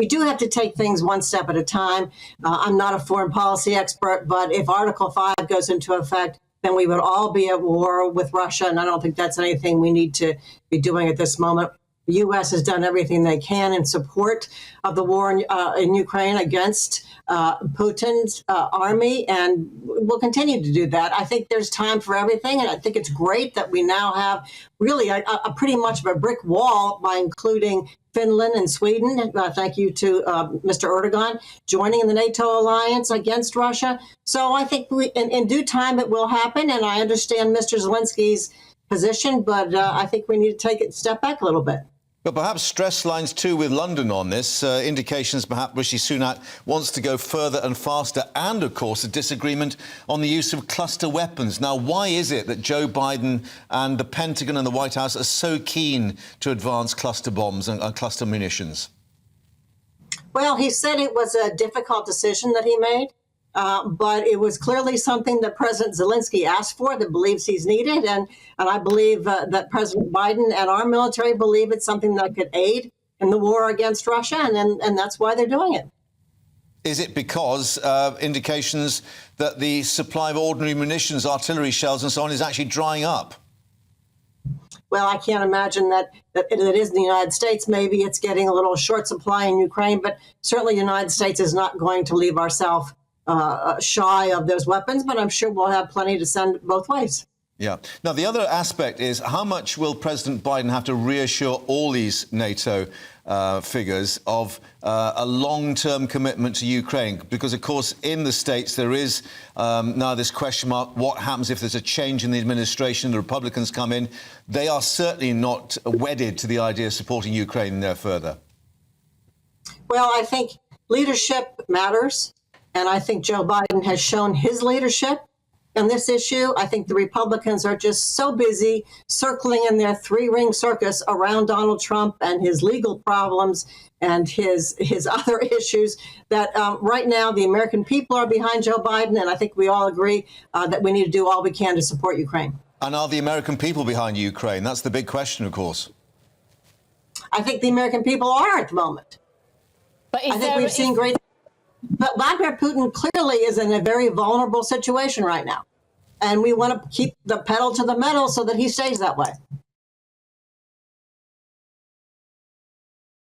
we do have to take things one step at a time. I'm not a foreign policy expert, but if Article 5 goes into effect, then we would all be at war with Russia, and I don't think that's anything we need to be doing at this moment. The U.S. has done everything they can in support of the war in Ukraine against Putin's army, and we'll continue to do that. I think there's time for everything, and I think it's great that we now have really a pretty much of a brick wall by including Finland and Sweden. Thank you to Mr. Erdogan joining the NATO alliance against Russia. So I think in due time it will happen, and I understand Mr. Zelensky's position, but I think we need to take it step back a little bit. But perhaps stress lines too with London on this. Indications perhaps Rishi Sunak wants to go further and faster, and of course a disagreement on the use of cluster weapons. Now, why is it that Joe Biden and the Pentagon and the White House are so keen to advance cluster bombs and cluster munitions? Well, he said it was a difficult decision that he made. But it was clearly something that President Zelensky asked for, that believes he's needed. And I believe that President Biden and our military believe it's something that could aid in the war against Russia. And that's why they're doing it. Is it because indications that the supply of ordinary munitions, artillery shells and so on is actually drying up? Well, I can't imagine that it is in the United States. Maybe it's getting a little short supply in Ukraine, but certainly the United States is not going to leave ourselves shy of those weapons, but I'm sure we'll have plenty to send both ways. Yeah. Now, the other aspect is how much will President Biden have to reassure all these NATO figures of a long-term commitment to Ukraine? Because, of course, in the States, there is now this question mark, what happens if there's a change in the administration, the Republicans come in? They are certainly not wedded to the idea of supporting Ukraine there further. Well, I think leadership matters. And I think Joe Biden has shown his leadership on this issue. I think the Republicans are just so busy circling in their three-ring circus around Donald Trump and his legal problems and his other issues that right now the American people are behind Joe Biden. And I think we all agree that we need to do all we can to support Ukraine. And are the American people behind Ukraine? That's the big question, of course. I think the American people are at the moment. But I think we've seen great... But Vladimir Putin clearly is in a very vulnerable situation right now. And we want to keep the pedal to the metal so that he stays that way.